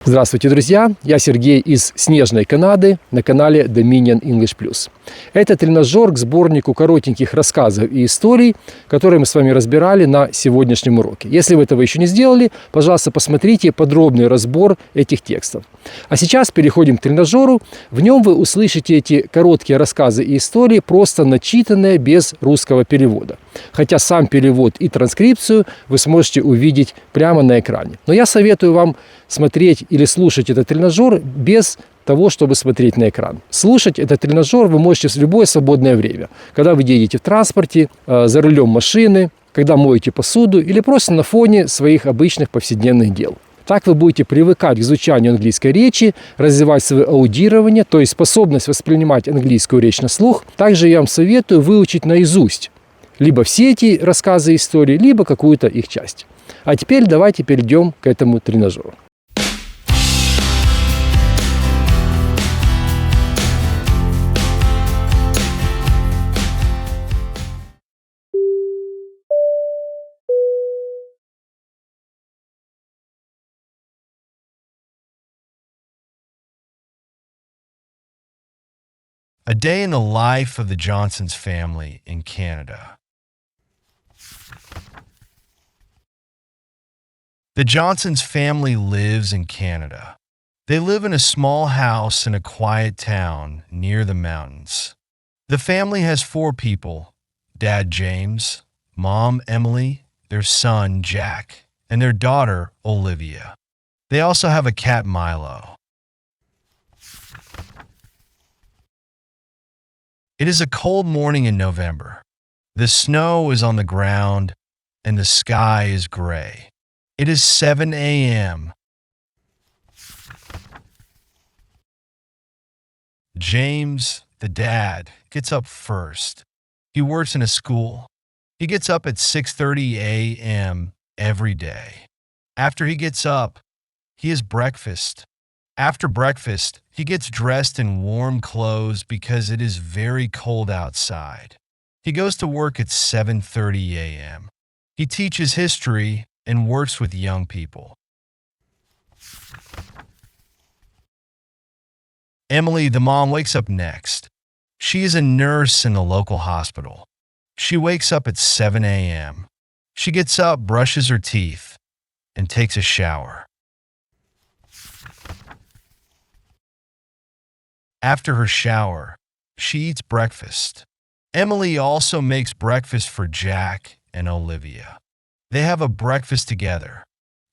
Здравствуйте, друзья! Я Сергей из снежной Канады на канале Dominion English Plus. Это тренажер к сборнику коротеньких рассказов и историй, которые мы с вами разбирали на сегодняшнем уроке. Если вы этого еще не сделали, пожалуйста, посмотрите подробный разбор этих текстов. А сейчас переходим к тренажеру. В нем вы услышите эти короткие рассказы и истории, просто начитанные без русского перевода. Хотя сам перевод и транскрипцию вы сможете увидеть прямо на экране. Но я советую вам смотреть или слушать этот тренажер без того, чтобы смотреть на экран. Слушать этот тренажер вы можете в любое свободное время. Когда вы едете в транспорте, за рулем машины, когда моете посуду или просто на фоне своих обычных повседневных дел. Так вы будете привыкать к изучению английской речи, развивать свое аудирование, то есть способность воспринимать английскую речь на слух. Также я вам советую выучить наизусть либо все эти рассказы и истории, либо какую-то их часть. А теперь давайте перейдем к этому тренажеру. A day in the life of the Johnsons family in Canada. The Johnsons family lives in Canada. They live in a small house in a quiet town near the mountains. The family has 4 people: Dad James, Mom Emily, their son Jack, and their daughter Olivia. They also have a cat Milo. It is a cold morning in November. The snow is on the ground and the sky is gray. It is 7 a.m. James, the dad, gets up first. He works in a school. He gets up at 6:30 a.m. every day. After he gets up, he has breakfast. After breakfast, he gets dressed in warm clothes because it is very cold outside. He goes to work at 7:30 a.m. He teaches history and works with young people. Emily, the mom, wakes up next. She is a nurse in a local hospital. She wakes up at 7 a.m. She gets up, brushes her teeth, and takes a shower. After her shower, she eats breakfast. Emily also makes breakfast for Jack and Olivia. They have a breakfast together.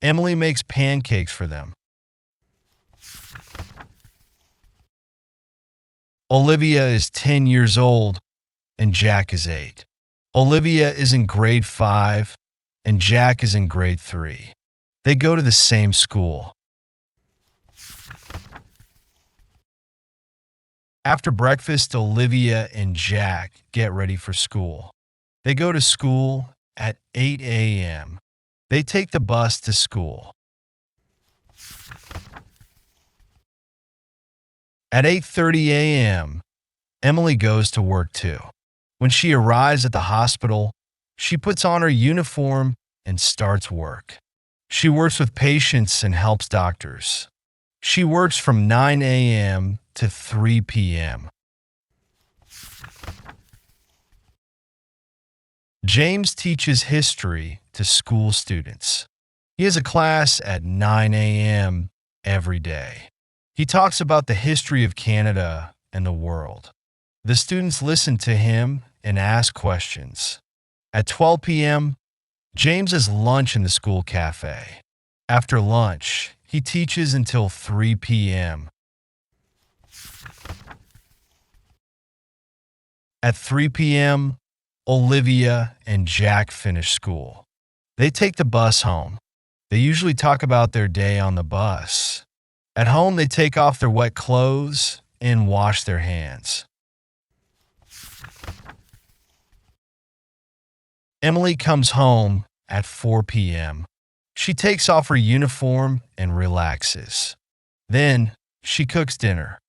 Emily makes pancakes for them. Olivia is 10 years old and Jack is 8. Olivia is in grade 5 and Jack is in grade 3. They go to the same school. After breakfast, Olivia and Jack get ready for school. They go to school at 8 a.m. They take the bus to school. At 8:30 a.m., Emily goes to work too. When she arrives at the hospital, she puts on her uniform and starts work. She works with patients and helps doctors. She works from 9 a.m. to 3 p.m. James teaches history to school students. He has a class at 9 a.m. every day. He talks about the history of Canada and the world. The students listen to him and ask questions. At 12 p.m., James has lunch in the school cafe. After lunch, he teaches until 3 p.m. At 3 p.m., Olivia and Jack finish school. They take the bus home. They usually talk about their day on the bus. At home, they take off their wet clothes and wash their hands. Emily comes home at 4 p.m. She takes off her uniform and relaxes. Then she cooks dinner.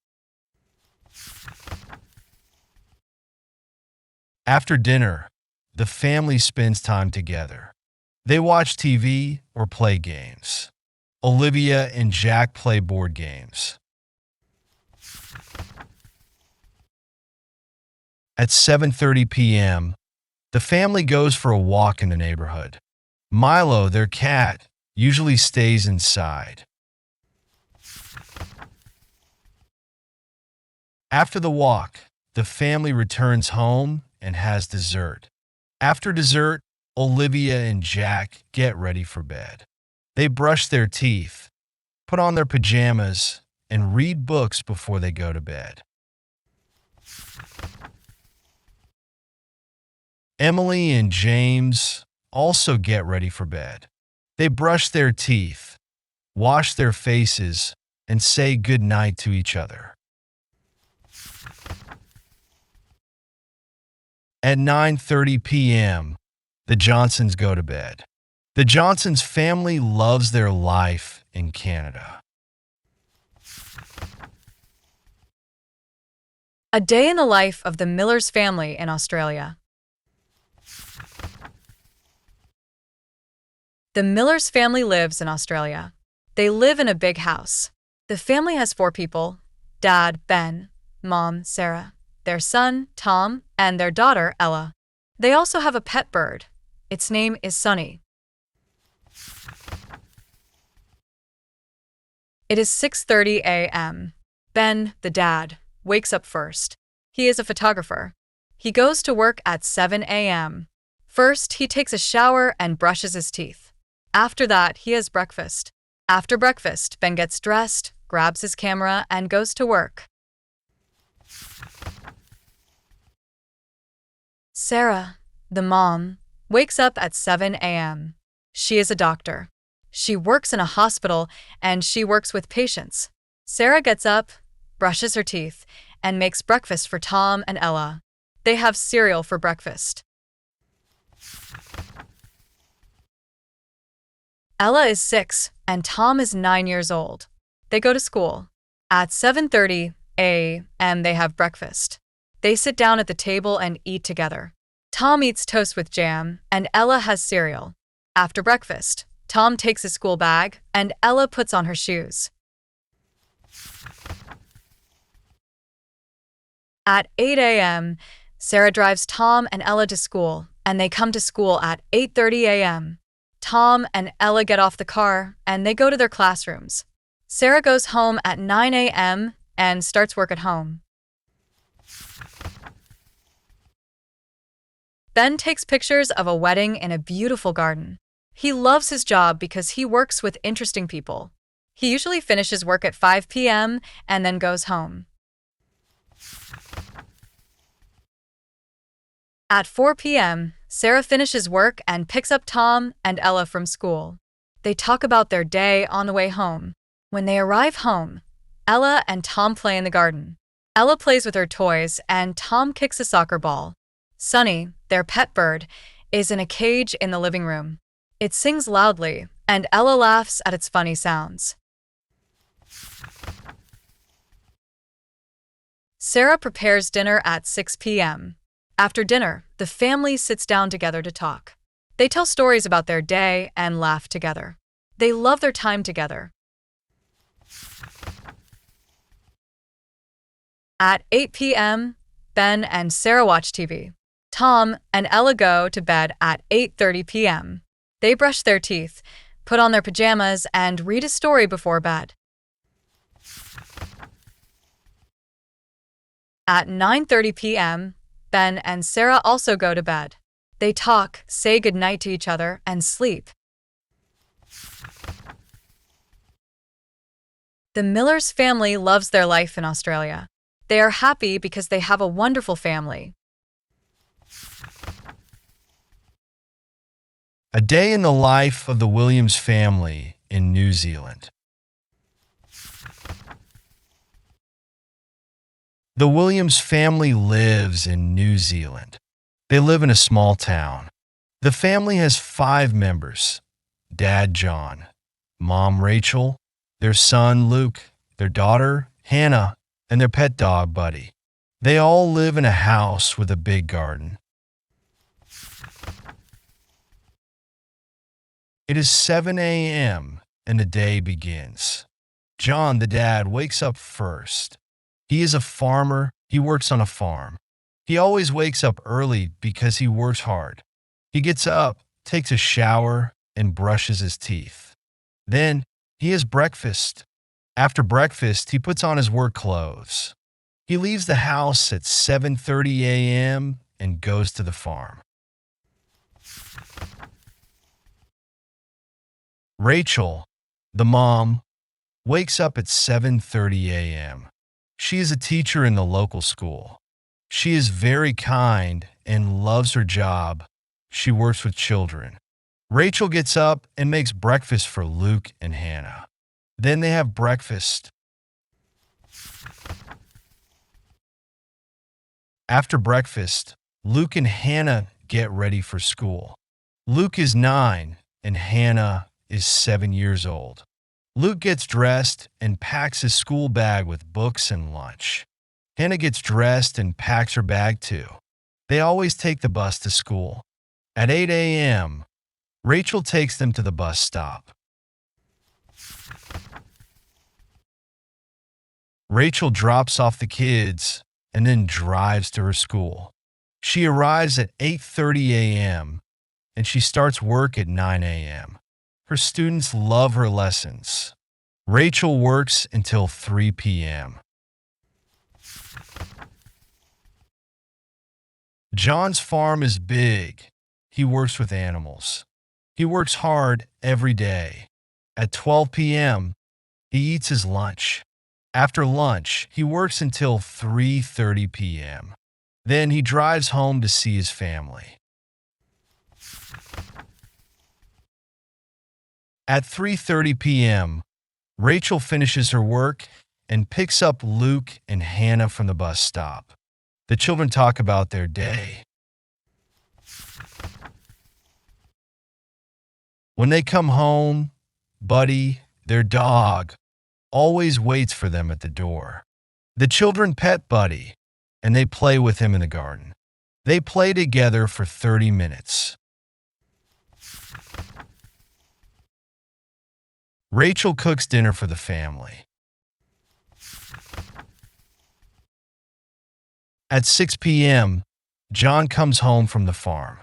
After dinner, the family spends time together. They watch TV or play games. Olivia and Jack play board games. At 7:30 p.m., the family goes for a walk in the neighborhood. Milo, their cat, usually stays inside. After the walk, the family returns home and has dessert. After dessert, Olivia and Jack get ready for bed. They brush their teeth, put on their pajamas, and read books before they go to bed. Emily and James also get ready for bed. They brush their teeth, wash their faces, and say good night to each other. At 9:30 p.m., the Johnsons go to bed. The Johnsons family loves their life in Canada. A day in the life of the Miller's family in Australia. The Miller's family lives in Australia. They live in a big house. The family has 4 people: Dad, Ben, Mom, Sarah, their son, Tom, and their daughter, Ella. They also have a pet bird. Its name is Sunny. It is 6:30 a.m. Ben, the dad, wakes up first. He is a photographer. He goes to work at 7 a.m. First, he takes a shower and brushes his teeth. After that, he has breakfast. After breakfast, Ben gets dressed, grabs his camera, and goes to work. Sarah, the mom, wakes up at 7 a.m. She is a doctor. She works in a hospital and she works with patients. Sarah gets up, brushes her teeth, and makes breakfast for Tom and Ella. They have cereal for breakfast. Ella is 6 and Tom is 9 years old. They go to school. At 7:30 a.m. they have breakfast. They sit down at the table and eat together. Tom eats toast with jam and Ella has cereal. After breakfast, Tom takes his school bag and Ella puts on her shoes. At 8 a.m., Sarah drives Tom and Ella to school, and they come to school at 8:30 a.m. Tom and Ella get off the car, and they go to their classrooms. Sarah goes home at 9 a.m. and starts work at home. Ben takes pictures of a wedding in a beautiful garden. He loves his job because he works with interesting people. He usually finishes work at 5 p.m. and then goes home. At 4 p.m., Sarah finishes work and picks up Tom and Ella from school. They talk about their day on the way home. When they arrive home, Ella and Tom play in the garden. Ella plays with her toys and Tom kicks a soccer ball. Sunny, their pet bird, is in a cage in the living room. It sings loudly, and Ella laughs at its funny sounds. Sarah prepares dinner at 6 p.m. After dinner, the family sits down together to talk. They tell stories about their day and laugh together. They love their time together. At 8 p.m., Ben and Sarah watch TV. Tom and Ella go to bed at 8:30 p.m. They brush their teeth, put on their pajamas, and read a story before bed. At 9:30 p.m., Ben and Sarah also go to bed. They talk, say goodnight to each other, and sleep. The Miller's family loves their life in Australia. They are happy because they have a wonderful family. A day in the life of the Williams family in New Zealand. The Williams family lives in New Zealand. They live in a small town. The family has 5 members: Dad John, Mom Rachel, their son Luke, their daughter Hannah, and their pet dog Buddy. They all live in a house with a big garden. It is 7 a.m. and the day begins. John, the dad, wakes up first. He is a farmer. He works on a farm. He always wakes up early because he works hard. He gets up, takes a shower, and brushes his teeth. Then he has breakfast. After breakfast, he puts on his work clothes. He leaves the house at 7:30 a.m. and goes to the farm. Rachel, the mom, wakes up at 7:30 a.m. She is a teacher in the local school. She is very kind and loves her job. She works with children. Rachel gets up and makes breakfast for Luke and Hannah. Then they have breakfast. After breakfast, Luke and Hannah get ready for school. Luke is 9 and Hannah is 7 years old. Luke gets dressed and packs his school bag with books and lunch. Hannah gets dressed and packs her bag too. They always take the bus to school. At 8 a.m., Rachel takes them to the bus stop. Rachel drops off the kids and then drives to her school. She arrives at 8:30 a.m. and she starts work at 9 a.m. Her students love her lessons. Rachel works until 3 p.m. John's farm is big. He works with animals. He works hard every day. At 12 p.m., he eats his lunch. After lunch, he works until 3:30 p.m. Then he drives home to see his family. At 3:30 p.m., Rachel finishes her work and picks up Luke and Hannah from the bus stop. The children talk about their day. When they come home, Buddy, their dog, always waits for them at the door. The children pet Buddy, and they play with him in the garden. They play together for 30 minutes. Rachel cooks dinner for the family. At 6 p.m., John comes home from the farm.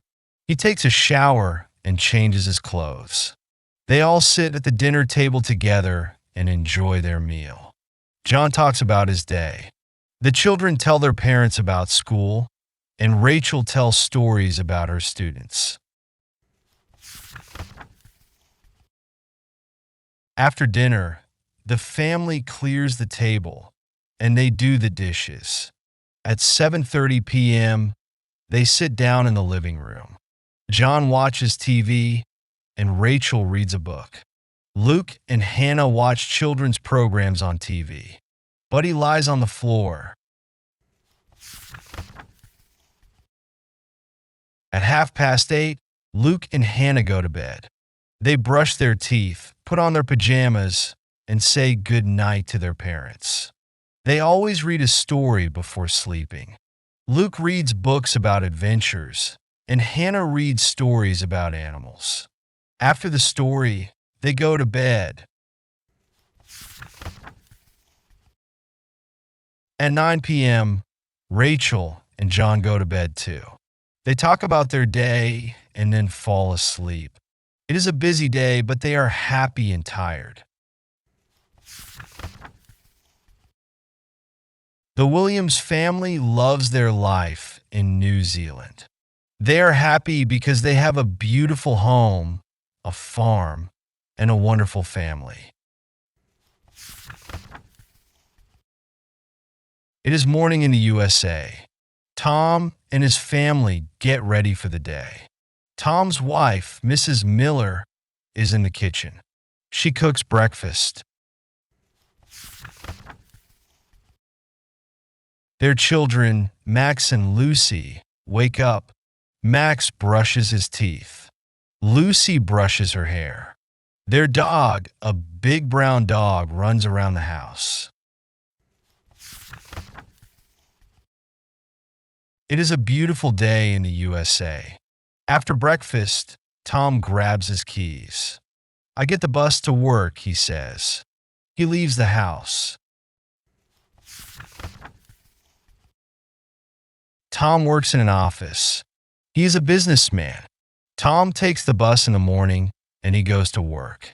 He takes a shower and changes his clothes. They all sit at the dinner table together and enjoy their meal. John talks about his day. The children tell their parents about school, and Rachel tells stories about her students. After dinner, the family clears the table, and they do the dishes. At 7:30 p.m., they sit down in the living room. John watches TV, and Rachel reads a book. Luke and Hannah watch children's programs on TV. Buddy lies on the floor. At 8:30, Luke and Hannah go to bed. They brush their teeth, put on their pajamas, and say good night to their parents. They always read a story before sleeping. Luke reads books about adventures, and Hannah reads stories about animals. After the story, they go to bed. At 9 p.m., Rachel and John go to bed too. They talk about their day and then fall asleep. It is a busy day, but they are happy and tired. The Williams family loves their life in New Zealand. They are happy because they have a beautiful home, a farm, and a wonderful family. It is morning in the USA. Tom and his family get ready for the day. Tom's wife, Mrs. Miller, is in the kitchen. She cooks breakfast. Their children, Max and Lucy, wake up. Max brushes his teeth. Lucy brushes her hair. Their dog, a big brown dog, runs around the house. It is a beautiful day in the USA. After breakfast, Tom grabs his keys. I get the bus to work, he says. He leaves the house. Tom works in an office. He is a businessman. Tom takes the bus in the morning and he goes to work.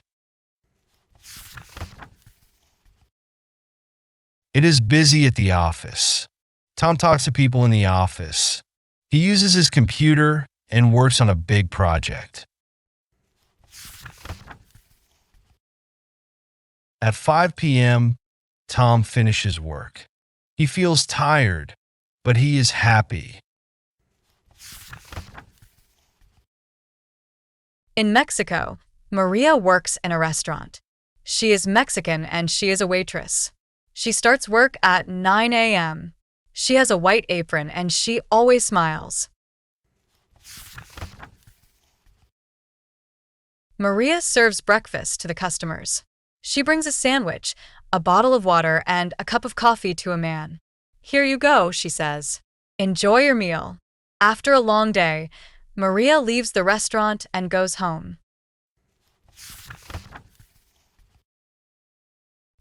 It is busy at the office. Tom talks to people in the office. He uses his computer and works on a big project. At 5 p.m., Tom finishes work. He feels tired, but he is happy. In Mexico, Maria works in a restaurant. She is Mexican and she is a waitress. She starts work at 9 a.m. She has a white apron and she always smiles. Maria serves breakfast to the customers. She brings a sandwich, a bottle of water, and a cup of coffee to a man. Here you go, she says. Enjoy your meal. After a long day, Maria leaves the restaurant and goes home.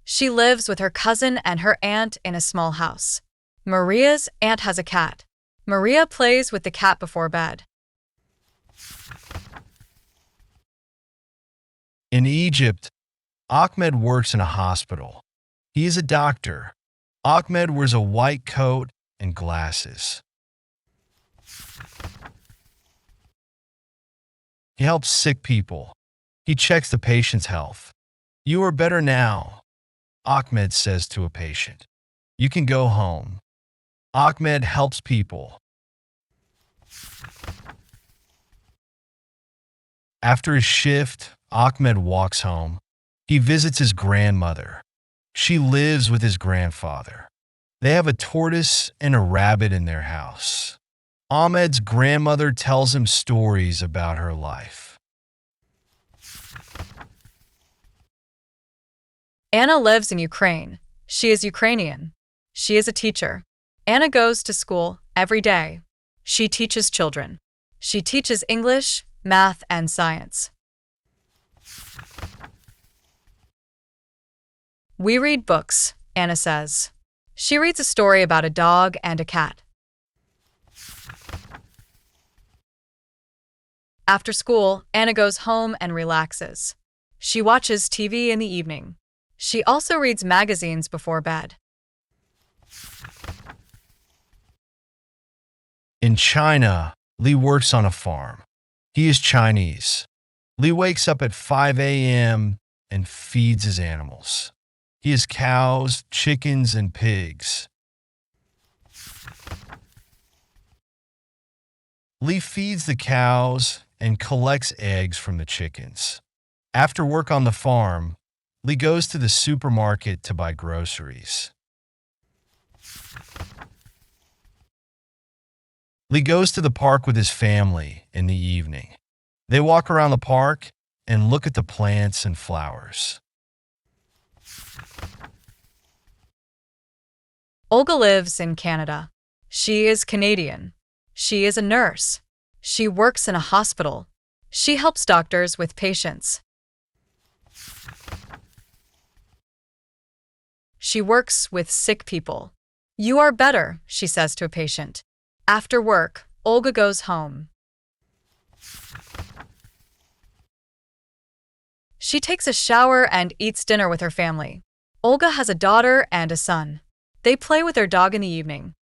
She lives with her cousin and her aunt in a small house. Maria's aunt has a cat. Maria plays with the cat before bed. In Egypt, Ahmed works in a hospital. He is a doctor. Ahmed wears a white coat and glasses. He helps sick people. He checks the patient's health. You are better now, Ahmed says to a patient. You can go home. Ahmed helps people. After his shift, Ahmed walks home. He visits his grandmother. She lives with his grandfather. They have a tortoise and a rabbit in their house. Ahmed's grandmother tells him stories about her life. Anna lives in Ukraine. She is Ukrainian. She is a teacher. Anna goes to school every day. She teaches children. She teaches English, math, and science. We read books, Anna says. She reads a story about a dog and a cat. After school, Anna goes home and relaxes. She watches TV in the evening. She also reads magazines before bed. In China, Lee works on a farm. He is Chinese. Lee wakes up at 5 a.m. and feeds his animals. He has cows, chickens, and pigs. Lee feeds the cows and collects eggs from the chickens. After work on the farm, Lee goes to the supermarket to buy groceries. Lee goes to the park with his family in the evening. They walk around the park and look at the plants and flowers. Olga lives in Canada. She is Canadian. She is a nurse. She works in a hospital. She helps doctors with patients. She works with sick people. You are better, she says to a patient. After work, Olga goes home. She takes a shower and eats dinner with her family. Olga has a daughter and a son. They play with their dog in the evening.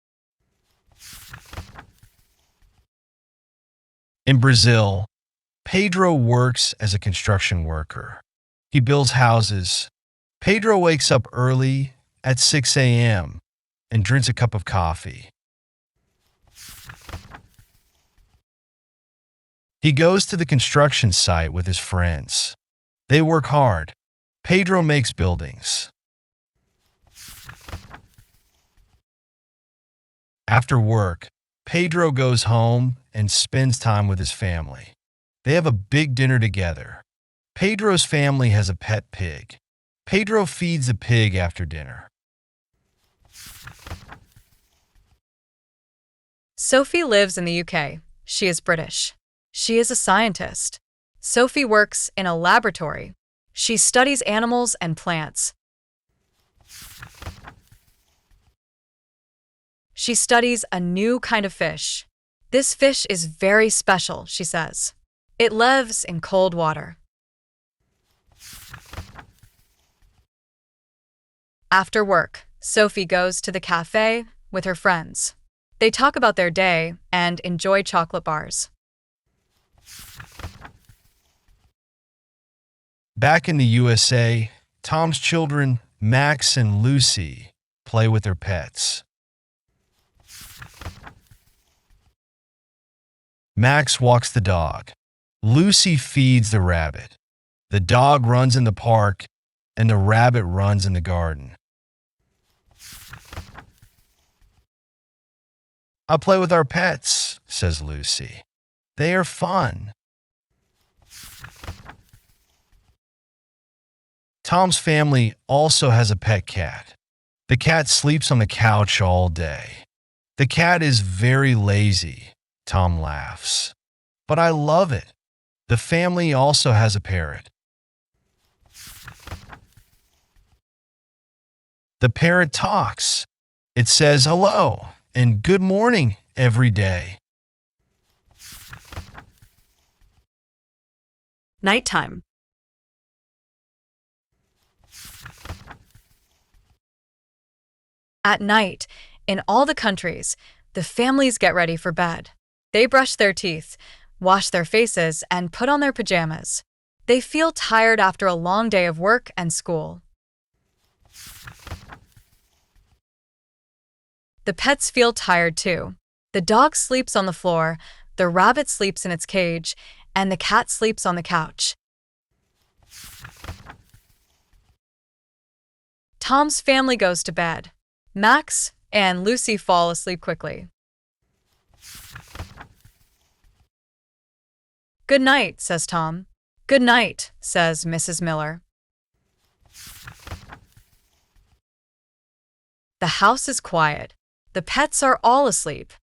In Brazil, Pedro works as a construction worker. He builds houses. Pedro wakes up early at 6 a.m. and drinks a cup of coffee. He goes to the construction site with his friends. They work hard. Pedro makes buildings. After work, Pedro goes home and spends time with his family. They have a big dinner together. Pedro's family has a pet pig. Pedro feeds the pig after dinner. Sophie lives in the UK. She is British. She is a scientist. Sophie works in a laboratory. She studies animals and plants. She studies a new kind of fish. This fish is very special, she says. It lives in cold water. After work, Sophie goes to the cafe with her friends. They talk about their day and enjoy chocolate bars. Back in the USA, Tom's children, Max and Lucy, play with their pets. Max walks the dog. Lucy feeds the rabbit. The dog runs in the park, and the rabbit runs in the garden. I play with our pets, says Lucy. They are fun. Tom's family also has a pet cat. The cat sleeps on the couch all day. The cat is very lazy, Tom laughs. But I love it. The family also has a parrot. The parrot talks. It says hello and good morning every day. Nighttime. At night, in all the countries, the families get ready for bed. They brush their teeth, wash their faces, and put on their pajamas. They feel tired after a long day of work and school. The pets feel tired too. The dog sleeps on the floor, the rabbit sleeps in its cage, and the cat sleeps on the couch. Tom's family goes to bed. Max and Lucy fall asleep quickly. Good night, says Tom. Good night, says Mrs. Miller. The house is quiet. The pets are all asleep.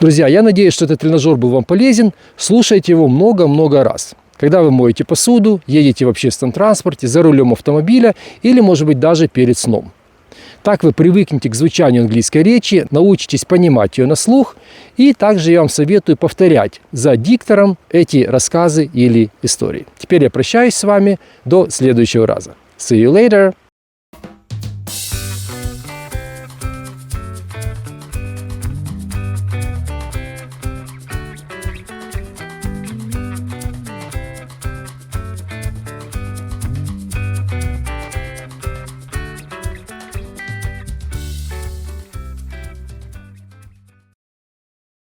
Друзья, я надеюсь, что этот тренажер был вам полезен. Слушайте его много-много раз. Когда вы моете посуду, едете в общественном транспорте, за рулем автомобиля или, может быть, даже перед сном. Так вы привыкнете к звучанию английской речи, научитесь понимать ее на слух, и также я вам советую повторять за диктором эти рассказы или истории. Теперь я прощаюсь с вами до следующего раза. See you later!